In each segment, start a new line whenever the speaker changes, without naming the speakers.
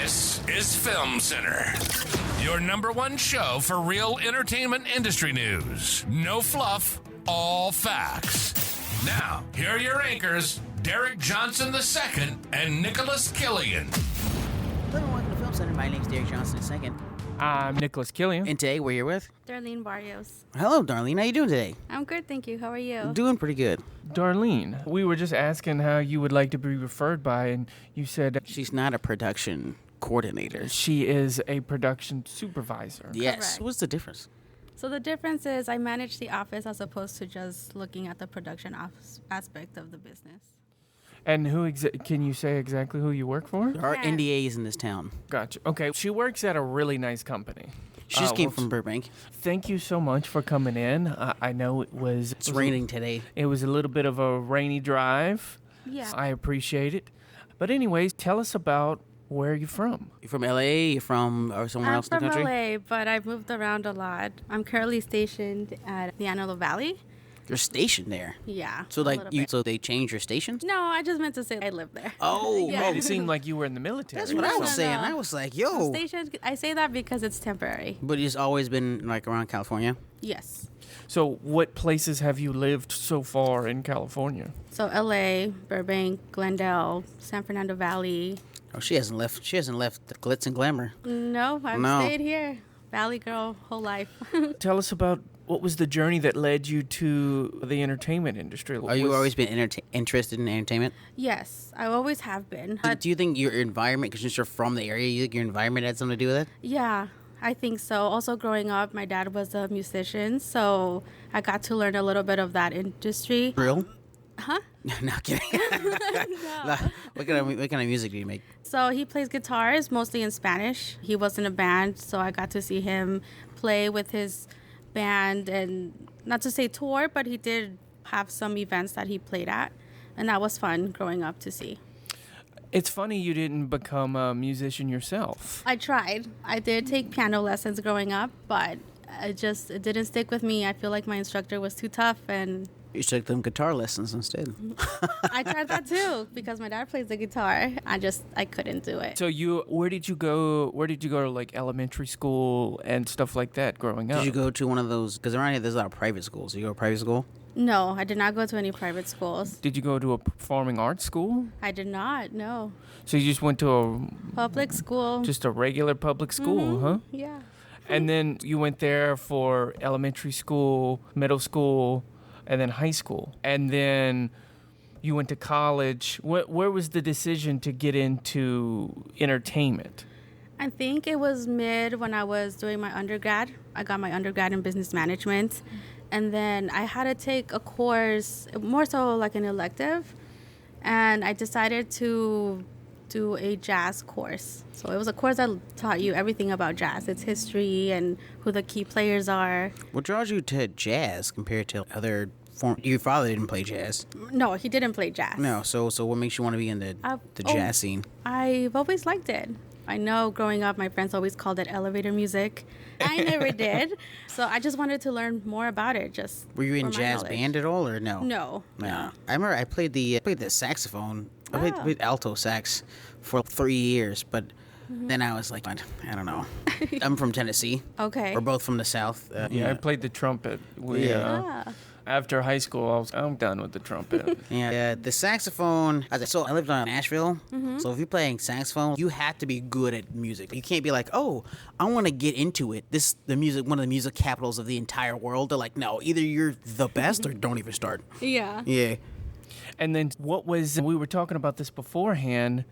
This is Film Center, your number one show for real entertainment industry news. No fluff, all facts. Now, here are your anchors, Derek Johnson II and Nicholas Killian.
Hello and welcome to Film Center. My name's Derek Johnson II.
I'm Nicholas Killian.
And today we're here with...
Darlene Barrios.
Hello, Darlene. How you doing today?
I'm good, thank you. How are you?
Doing pretty good.
Darlene, we were just asking how you would like to be referred by, and you said...
She's not a production coordinator.
She is a production supervisor.
Yes.
Correct.
What's the difference?
So the difference is I manage the office as opposed to just looking at the production aspect of the business.
And can you say exactly who you work for?
There are
Yeah.
NDAs in this town.
Gotcha. Okay, she works at a really nice company.
She just came from Burbank.
Thank you so much for coming in. I know
It's raining today.
It was a little bit of a rainy drive.
Yeah.
I appreciate it. But anyways, tell us about where you're from.
You from LA? You from or somewhere else in the
I'm
country?
from LA, but I've moved around a lot. I'm currently stationed at the Antelope Valley.
You're stationed there.
Yeah.
So
a
like
little
you
bit.
so they changed your stations?
No, I just meant to say I live there.
Oh,
Yeah.
Made it seem like you were in the military.
that's what I was
No,
saying.
no.
I was like,
I'm
yo.
stationed. I say that because it's temporary.
But it's always been like around California?
Yes.
So what places have you lived so far in California?
So LA, Burbank, Glendale, San Fernando Valley.
Oh, she hasn't left the glitz and glamour.
No, I've
No.
stayed here. Valley girl, whole life.
Tell us about what was the journey that led you to the entertainment industry?
Are you always been interested in entertainment?
Yes, I always have been.
Do you think your environment, because you're from the area, you think your environment had something to do with it?
Yeah, I think so. Also, growing up, my dad was a musician, so I got to learn a little bit of that industry.
Real?
Huh?
No, kidding. What kind of music do you make?
So he plays guitars, mostly in Spanish. He was in a band, so I got to see him play with his band, and not to say tour, but he did have some events that he played at, and that was fun growing up to see.
It's funny you didn't become a musician yourself.
I tried. I did take piano lessons growing up, but it didn't stick with me. I feel like my instructor was too tough, and
You took them guitar lessons instead.
I tried that too because my dad plays the guitar. I couldn't do it.
So where did you go to like elementary school and stuff like that growing up?
Did you go to one of those? Because around here, there's a lot of private schools. Did you go to private school?
No, I did not go to any private schools.
Did you go to a performing arts school?
I did not, no.
So you just went to
Public school.
just a regular public school, huh?
Yeah.
And then you went there for elementary school, middle school, and then high school. And then you went to college. Where was the decision to get into entertainment?
I think it was mid when I was doing my undergrad. I got my undergrad in business management. And then I had to take a course, more so like an elective. And I decided to do a jazz course. So it was a course that taught you everything about jazz, its history and who the key players are.
What draws you to jazz compared to other forms? Your father didn't play jazz.
No, he didn't play jazz.
No, so what makes you want to be in the jazz scene?
I've always liked it. I know growing up, my friends always called it elevator music. I never did. So I just wanted to learn more about it.
Were you in
for my
jazz
knowledge.
band at all, or no?
No.
I remember I played the saxophone. I
Wow.
played alto sax for 3 years, but then I was like, I don't know. I'm from Tennessee.
Okay.
We're both from the South.
Yeah, I played the trumpet.
Yeah.
After high school, I'm done with the trumpet.
Yeah, the saxophone. So I lived in Nashville. So if you're playing saxophone, you have to be good at music. You can't be like, oh, I want to get into it. One of the music capitals of the entire world. They're like, no, either you're the best or don't even start.
Yeah.
Yeah.
And then we were talking about this beforehand,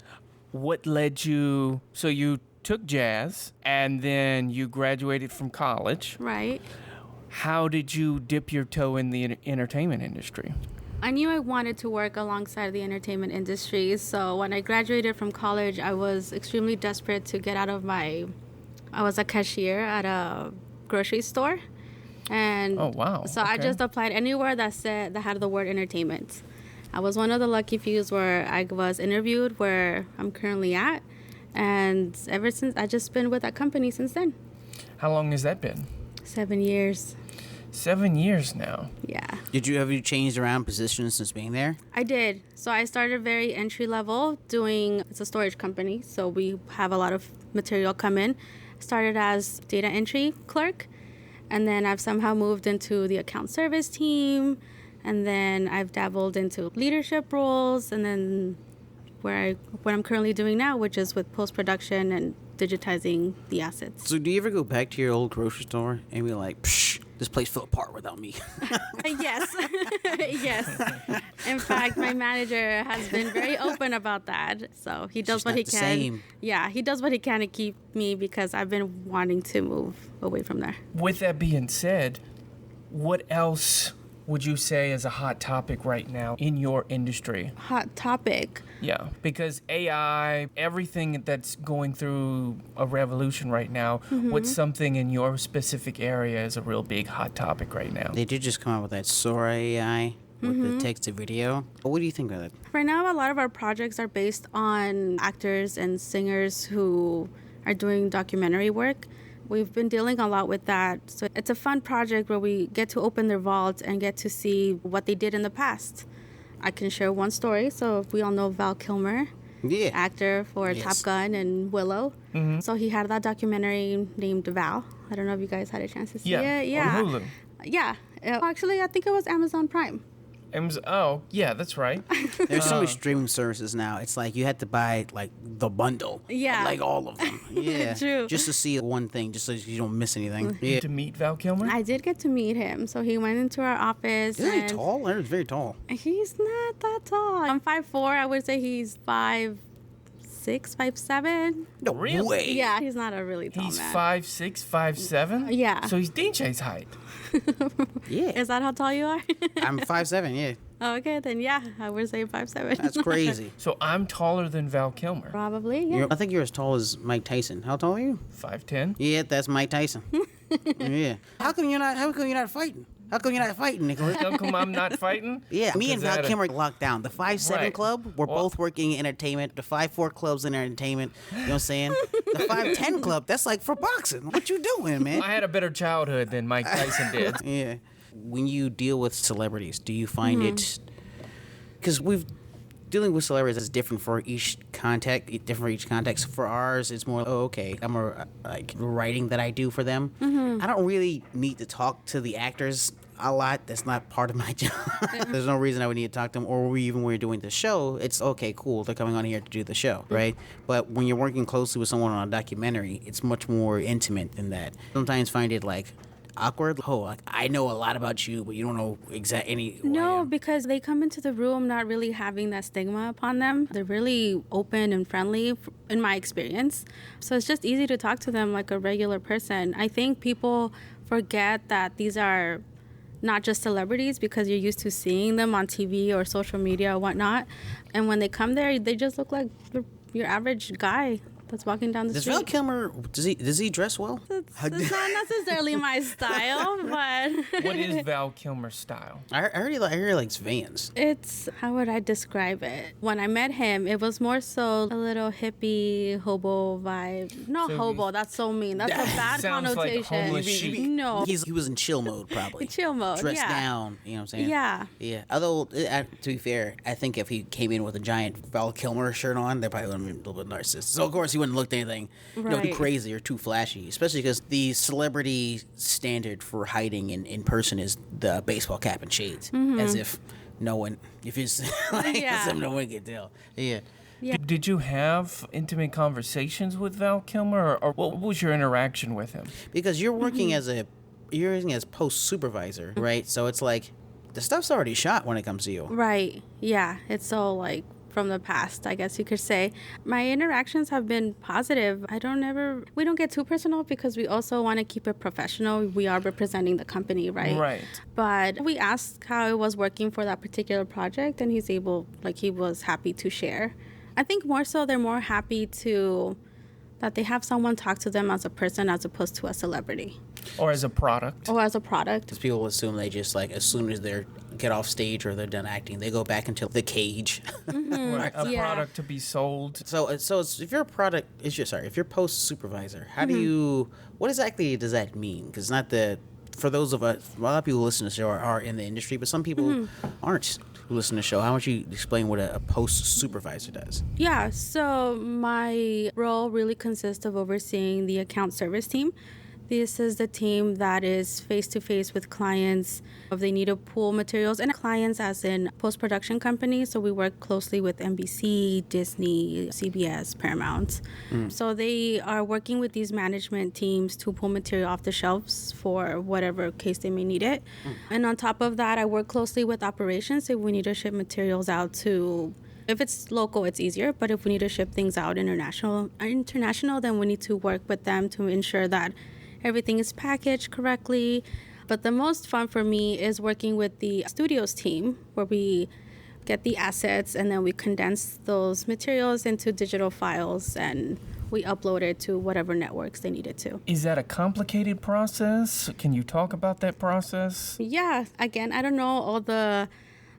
what led you, so you took jazz and then you graduated from college.
Right.
How did you dip your toe in the entertainment industry?
I knew I wanted to work alongside the entertainment industry. So when I graduated from college, I was extremely desperate to get out of I was a cashier at a grocery store. And
Oh, wow.
So I
Okay.
just applied anywhere that had the word entertainment. I was one of the lucky few where I was interviewed where I'm currently at. And ever since, I've just been with that company since then.
How long has that been?
7 years.
7 years now.
Yeah.
Have you changed around positions since being there?
I did. So I started very entry level it's a storage company. So we have a lot of material come in. Started as data entry clerk. And then I've somehow moved into the account service team. And then I've dabbled into leadership roles. And then what I'm currently doing now, which is with post-production and digitizing the assets.
So do you ever go back to your old grocery store and be like, psh, this place fell apart without me?
Yes. Yes. In fact, my manager has been very open about that. So he does what he can. Same. Yeah, he does what he can to keep me because I've been wanting to move away from there.
With that being said, what else would you say is a hot topic right now in your industry?
Hot topic?
Yeah, because AI, everything that's going through a revolution right now, what's something in your specific area is a real big hot topic right now?
They did just come out with that Sora AI with the text to video. What do you think of that?
Right now, a lot of our projects are based on actors and singers who are doing documentary work. We've been dealing a lot with that. So it's a fun project where we get to open their vault and get to see what they did in the past. I can share one story. So we all know Val Kilmer, actor for Top Gun and Willow. So he had that documentary named Val. I don't know if you guys had a chance to see it. Yeah,
on Hulu.
Yeah. Actually, I think it was Amazon Prime.
Oh, yeah, that's right.
There's so many streaming services now. It's like you had to buy like the bundle.
Yeah.
Like all of them. Yeah.
True.
Just to see one thing, just so you don't miss anything. Yeah.
To meet Val Kilmer?
I did get to meet him. So he went into our office.
Isn't he tall? He's very tall.
He's not that tall. I'm 5'4". I would say he's 5'6", 5'7".
No way.
Yeah, he's not a really tall
He's
man.
5'6", 5'7"?
Yeah.
So he's DJ's height.
Yeah.
Is that how tall you are?
I'm 5'7", yeah.
Oh, okay, then yeah, I would say 5'7".
That's crazy.
So I'm taller than Val Kilmer.
Probably, yeah.
I think you're as tall as Mike Tyson. How tall are you?
5'10".
Yeah, that's Mike Tyson. Yeah. How come you're not fighting? How come you're not fighting, Nicholas?
How come I'm not fighting?
Yeah, me and Val Kilmer locked down. The 5'7"
Right.
club, we're both working in entertainment. The 5'4" club's in entertainment. You know what I'm saying? The 5'10" club, that's like for boxing. What you doing, man?
I had a better childhood than Mike Tyson did.
Yeah. When you deal with celebrities, do you find it... Because dealing with celebrities is different for each context. For ours, it's more, I'm like writing that I do for them. I don't really need to talk to the actors a lot. That's not part of my job. There's no reason I would need to talk to them. Or even when we're doing the show, it's okay, cool. They're coming on here to do the show, right? But when you're working closely with someone on a documentary, it's much more intimate than that. Sometimes find it like awkward. I know a lot about you, but you don't know any.
No, because they come into the room not really having that stigma upon them. They're really open and friendly, in my experience. So it's just easy to talk to them like a regular person. I think people forget that these are not just celebrities because you're used to seeing them on TV or social media or whatnot. And when they come there, they just look like your average guy that's walking down the street.
Does Val Kilmer, does he dress well?
It's not necessarily my style, but...
What is Val Kilmer's style?
I heard he likes Vans.
It's, how would I describe it? When I met him, it was more so a little hippie hobo vibe. Not hobo, that's so mean. That's a bad
sounds like
connotation.
homeless chic.
No.
He was in chill mode, probably.
Chill mode,
Dressed
yeah.
down, you know what I'm saying?
Yeah.
Yeah. Although, to be fair, I think if he came in with a giant Val Kilmer shirt on, they probably would have been a little bit narcissistic. So, of course, he wouldn't look anything too
Right.
crazy or too flashy, especially because the celebrity standard for hiding in person is the baseball cap and shades, as if no one, if it's like, as if no one can tell. Yeah.
Yeah.
Did you have intimate conversations with Val Kilmer, or what was your interaction with him?
Because you're working as post supervisor, right? So it's like the stuff's already shot when it comes to you.
Right. Yeah. It's all like from the past, I guess you could say. My interactions have been positive. We don't get too personal because we also want to keep it professional. We are representing the company, right?
Right.
But we asked how it was working for that particular project, and he was happy to share. I think more so they're more happy that they have someone talk to them as a person as opposed to a celebrity.
Or as a product?
Because people assume they just, like, as soon as they get off stage or they're done acting, they go back into the cage.
Right. A product to be sold.
So if you're if you're post supervisor, how do you, what exactly does that mean? Because it's not the for those of us, a lot of people who listen to the show are in the industry, but some people aren't who listen to the show. How would you explain what a post supervisor does?
Yeah, so my role really consists of overseeing the account service team. This is the team that is face-to-face with clients if they need to pull materials, and clients as in post-production companies. So we work closely with NBC, Disney, CBS, Paramount. So they are working with these management teams to pull material off the shelves for whatever case they may need it. And on top of that, I work closely with operations if we need to ship materials out to... If it's local, it's easier, but if we need to ship things out international, then we need to work with them to ensure that everything is packaged correctly. But the most fun for me is working with the studios team, where we get the assets and then we condense those materials into digital files and we upload it to whatever networks they need it to.
Is that a complicated process? Can you talk about that process?
Yeah, again, I don't know all the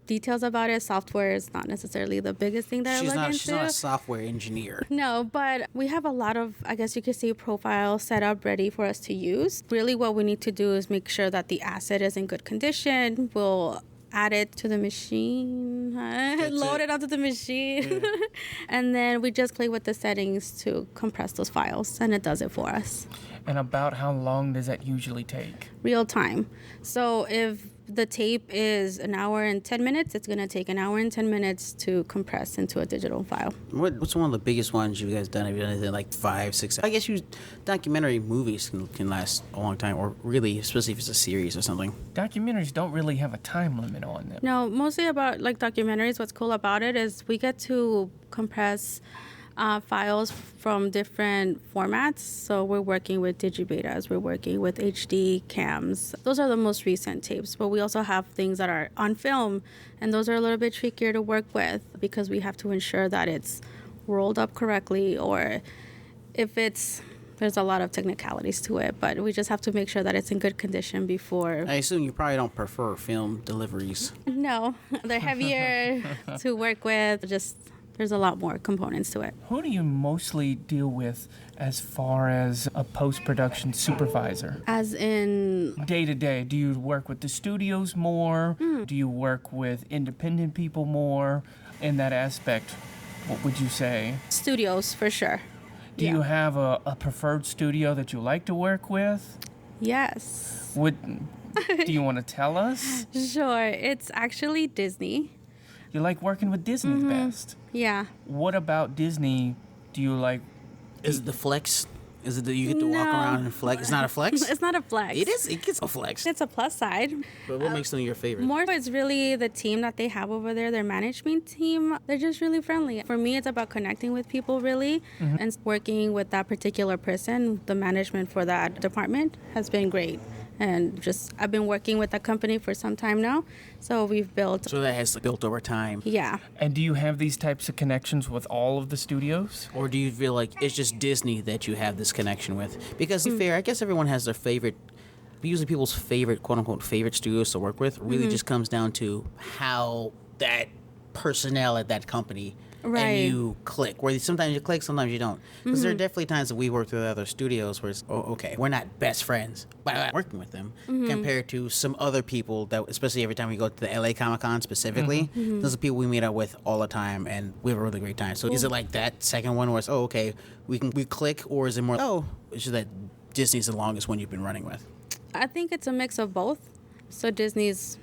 details about it. Software is not necessarily the biggest thing that I look into.
She's not a software engineer.
No, but we have a lot of, I guess you could say, profiles set up ready for us to use. Really what we need to do is make sure that the asset is in good condition. We'll add it to the machine, load it onto the machine, and then we just play with the settings to compress those files, and it does it for us.
And about how long does that usually take?
Real time. So if the tape is an hour and 10 minutes, it's going to take an hour and 10 minutes to compress into a digital file.
What's one of the biggest ones you guys done? Have you done anything like 5, 6? I guess documentary movies can last a long time, or really, especially if it's a series or something.
Documentaries don't really have a time limit on them.
No, mostly about like documentaries. What's cool about it is we get to compress files from different formats. So we're working with digibetas, we're working with HD cams. Those are the most recent tapes, but we also have things that are on film, and those are a little bit trickier to work with because we have to ensure that it's rolled up correctly, or if there's a lot of technicalities to it, but we just have to make sure that it's in good condition before.
I assume you probably don't prefer film deliveries.
No, they're heavier to work with. There's a lot more components to it.
Who do you mostly deal with as far as a post-production supervisor?
As in?
Day to day, do you work with the studios more? Do you work with independent people more? In that aspect, what would you say?
Studios, for sure.
Do you have a preferred studio that you like to work with?
Yes.
Do you want to tell us?
Sure. It's actually Disney.
You like working with Disney best?
Yeah.
What about Disney do you like?
Is it the flex? Is it that you get to walk around and flex? It's not a flex?
It's not a flex.
It is. It gets a flex.
It's a plus side.
But what makes them your favorite?
More, it's really the team that they have over there, their management team. They're just really friendly. For me, it's about connecting with people, really, and working with that particular person. The management for that department has been great. And I've been working with that company for some time now, so we've built.
So that has built over time.
Yeah.
And do you have these types of connections with all of the studios?
Or do you feel like it's just Disney that you have this connection with? Because to be fair, I guess everyone has their favorite. Usually, people's favorite, quote unquote, favorite studios to work with really just comes down to how that personnel at that company.
Right.
And you click. Where sometimes you click, sometimes you don't. Because there are definitely times that we work with other studios where it's, okay, we're not best friends, but I'm working with them compared to some other people that, especially every time we go to the LA Comic-Con specifically, those are people we meet up with all the time, and we have a really great time. So is it like that second one where it's, okay, we click, or is it more, it's just that Disney's the longest one you've been running with?
I think it's a mix of both. So Disney's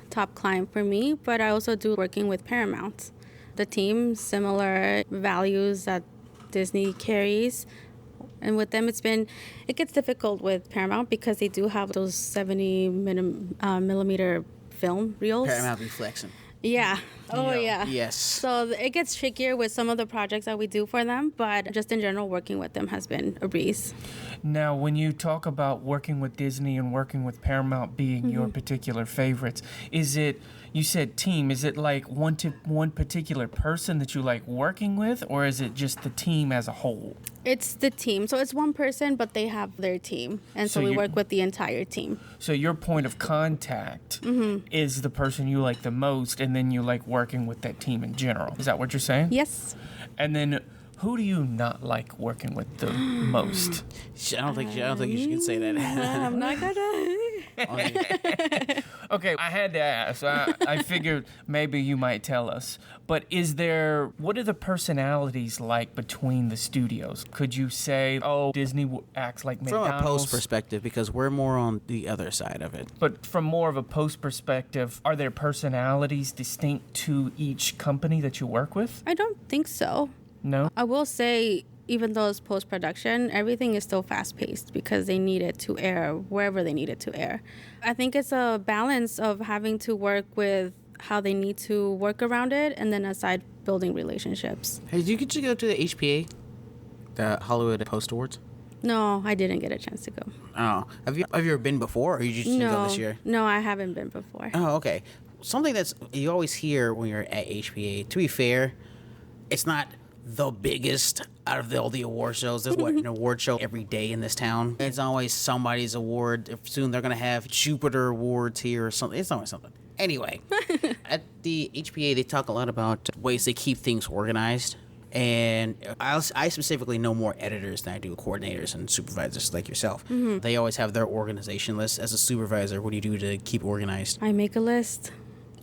top client for me, but I also do working with Paramount. The team, similar values that Disney carries. And with them, it gets difficult with Paramount because they do have those 70 millimeter film reels.
Paramount be flexing.
Yeah. Oh, yeah.
Yes.
So it gets trickier with some of the projects that we do for them, but just in general, working with them has been a breeze.
Now, when you talk about working with Disney and working with Paramount being your particular favorites, you said team, is it like one particular person that you like working with, or is it just the team as a whole?
It's the team. So it's one person, but they have their team. And so we work with the entire team.
So your point of contact is the person you like the most, and then you like working with that team in general. Is that what you're saying?
Yes.
And then who do you not like working with the most?
I don't think you should say that.
I'm not gonna.
Okay, I had to ask. I figured maybe you might tell us. But what are the personalities like between the studios? Could you say, oh, Disney acts like McDonald's?
From a post perspective, because we're more on the other side of it.
But from more of a post perspective, are there personalities distinct to each company that you work with?
I don't think so.
No?
I will say, even though it's post-production, everything is still fast-paced because they need it to air wherever they need it to air. I think it's a balance of having to work with how they need to work around it and then aside building relationships.
Hey, did you go to the HPA, the Hollywood Post Awards?
No, I didn't get a chance to go.
Oh, have you ever been before, or you just didn't go this year?
No, I haven't been before.
Oh, okay. Something that's you always hear when you're at HPA. To be fair, it's not the biggest out of all the award shows. There's an award show every day in this town. It's always somebody's award. Soon they're gonna have Jupiter Awards here or something. It's always something. Anyway, at the HPA they talk a lot about ways they keep things organized. And I specifically know more editors than I do coordinators and supervisors like yourself. Mm-hmm. They always have their organization list. As a supervisor, what do you do to keep organized?
I make a list.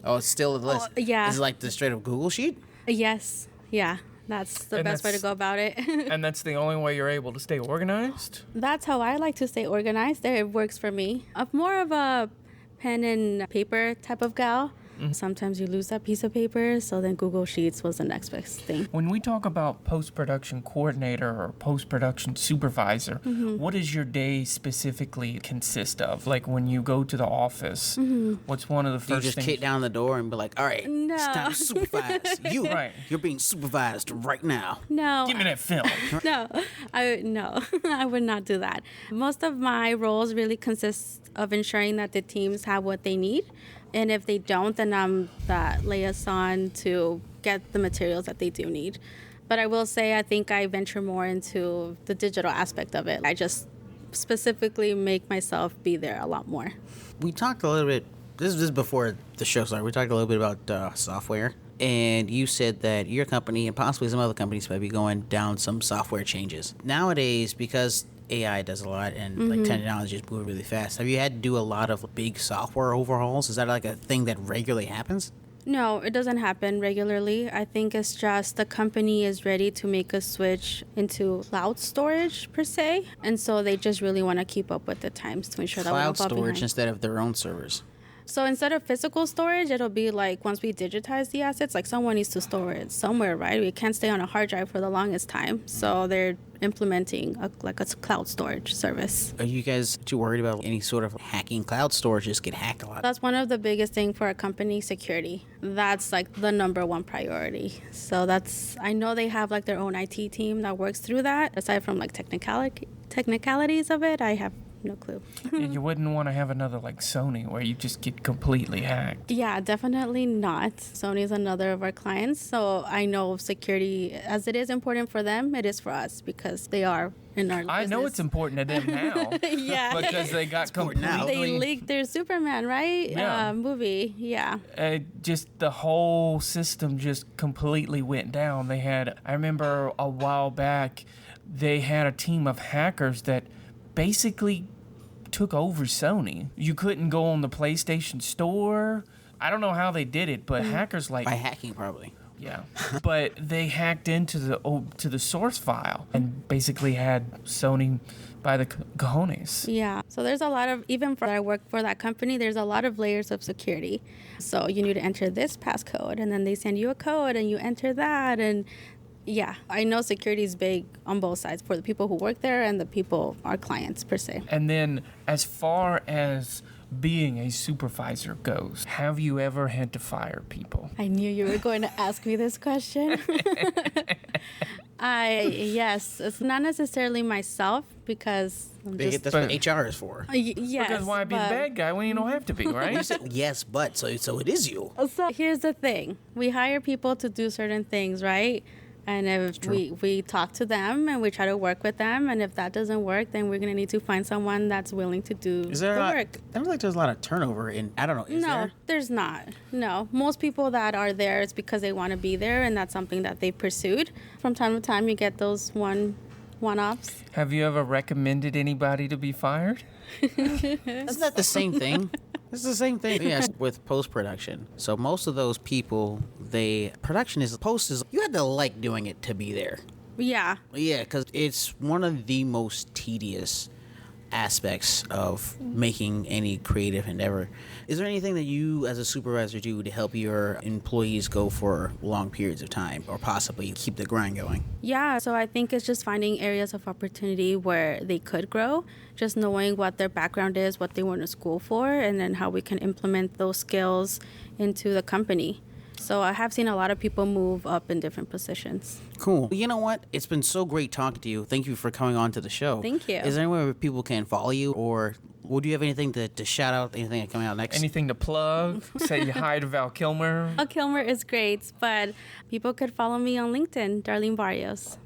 Oh, it's still a list?
Yeah.
Is it like the straight up Google sheet?
Yes. Yeah. That's the best way to go about it.
And that's the only way you're able to stay organized?
That's how I like to stay organized. It works for me. I'm more of a pen and paper type of gal. Mm-hmm. Sometimes you lose that piece of paper, so then Google Sheets was the next best thing.
When we talk about post-production coordinator or post-production supervisor, mm-hmm. what does your day specifically consist of? Like when you go to the office, mm-hmm. what's one of the first things?
You just kick down the door and be like, all right, it's time to supervise. You're being supervised right now.
No.
Give me that film.
No, I would not do that. Most of my roles really consist of ensuring that the teams have what they need. And if they don't, then I'm that liaison to get the materials that they do need. But I will say I think I venture more into the digital aspect of it. I just specifically make myself be there a lot more.
We talked a little bit, this is before the show started, we talked a little bit about software. And you said that your company and possibly some other companies might be going down some software changes. Nowadays, because AI does a lot and mm-hmm. like technology is moving really fast. Have you had to do a lot of big software overhauls? Is that like a thing that regularly happens?
No, it doesn't happen regularly. I think it's just the company is ready to make a switch into cloud storage per se. And so they just really want to keep up with the times to ensure that we don't fall behind.
Cloud storage instead of their own servers.
So instead of physical storage, it'll be like once we digitize the assets, like someone needs to store it somewhere, right? We can't stay on a hard drive for the longest time. So they're implementing a cloud storage service.
Are you guys too worried about any sort of hacking? Cloud storage just get hacked a lot.
That's one of the biggest things for a company, security. That's like the number one priority. So I know they have like their own IT team that works through that. Aside from like technicalities of it, I have no clue.
You wouldn't want to have another like Sony where you just get completely hacked.
Yeah, definitely not. Sony is another of our clients, so I know security, as it is important for them, it is for us because they are in our business.
I know it's important to them now.
Yeah.
Because they got completely...
They leaked their Superman, right?
Yeah.
Movie, yeah.
Just the whole system just completely went down. I remember a while back, they had a team of hackers that basically took over Sony. You couldn't go on the PlayStation Store. I don't know how they did it, but hackers like...
By hacking, probably.
Yeah. But they hacked into the source file and basically had Sony by the cojones.
Yeah. So there's a lot of, even for I work for that company, there's a lot of layers of security. So you need to enter this passcode, and then they send you a code, and you enter that, and yeah, I know security is big on both sides for the people who work there and the people, our clients per se.
And then as far as being a supervisor goes, have you ever had to fire people?
I knew you were going to ask me this question. Yes, it's not necessarily myself because
that's what HR is for.
Yes,
because why be the bad guy when you don't have to be, right?
You said yes, but so it is you.
So here's the thing: we hire people to do certain things, right? And if we talk to them and we try to work with them, and if that doesn't work, then we're going to need to find someone that's willing to do the work.
I don't think there's a lot of turnover in, I don't know, is there?
No, there's not. No. Most people that are there, it's because they want to be there, and that's something that they pursued. From time to time, you get those one one-offs.
Have you ever recommended anybody to be fired?
Isn't that the same thing? It's the same thing. Yes, with post-production. So most of those people, production is, you had to like doing it to be there.
Yeah.
Yeah, because it's one of the most tedious aspects of making any creative endeavor. Is there anything that you as a supervisor do to help your employees go for long periods of time or possibly keep the grind going?
Yeah, so I think it's just finding areas of opportunity where they could grow, just knowing what their background is, what they went to school for, and then how we can implement those skills into the company. So I have seen a lot of people move up in different positions.
Cool. You know what? It's been so great talking to you. Thank you for coming on to the show.
Thank you.
Is there anywhere where people can follow you, or would you have anything to shout out, anything coming out next?
Anything to plug? Say hi to Val Kilmer.
Val Kilmer is great, but people could follow me on LinkedIn, Darlene Barrios.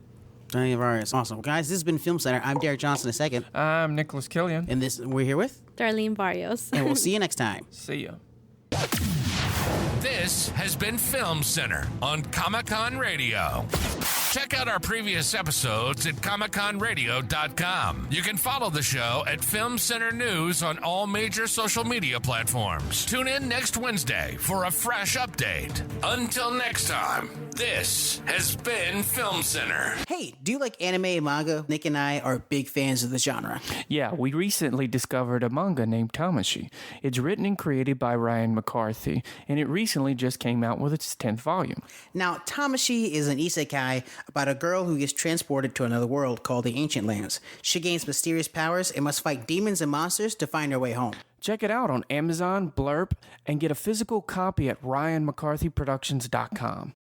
Darlene Barrios. Awesome. Guys, this has been Film Center. I'm Derek Johnson II.
I'm Nicholas Killian.
And we're here with?
Darlene Barrios.
And we'll see you next time.
See ya.
This has been Film Center on Comic-Con Radio. Check out our previous episodes at ComicConRadio.com. You can follow the show at Film Center News on all major social media platforms. Tune in next Wednesday for a fresh update. Until next time, this has been Film Center.
Hey, do you like anime and manga? Nick and I are big fans of the genre.
Yeah, we recently discovered a manga named Tamashi. It's written and created by Ryan McCarthy, and it recently just came out with its 10th volume.
Now, Tamashi is an isekai about a girl who gets transported to another world called the Ancient Lands. She gains mysterious powers and must fight demons and monsters to find her way home.
Check it out on Amazon, Blurb, and get a physical copy at RyanMcCarthyProductions.com.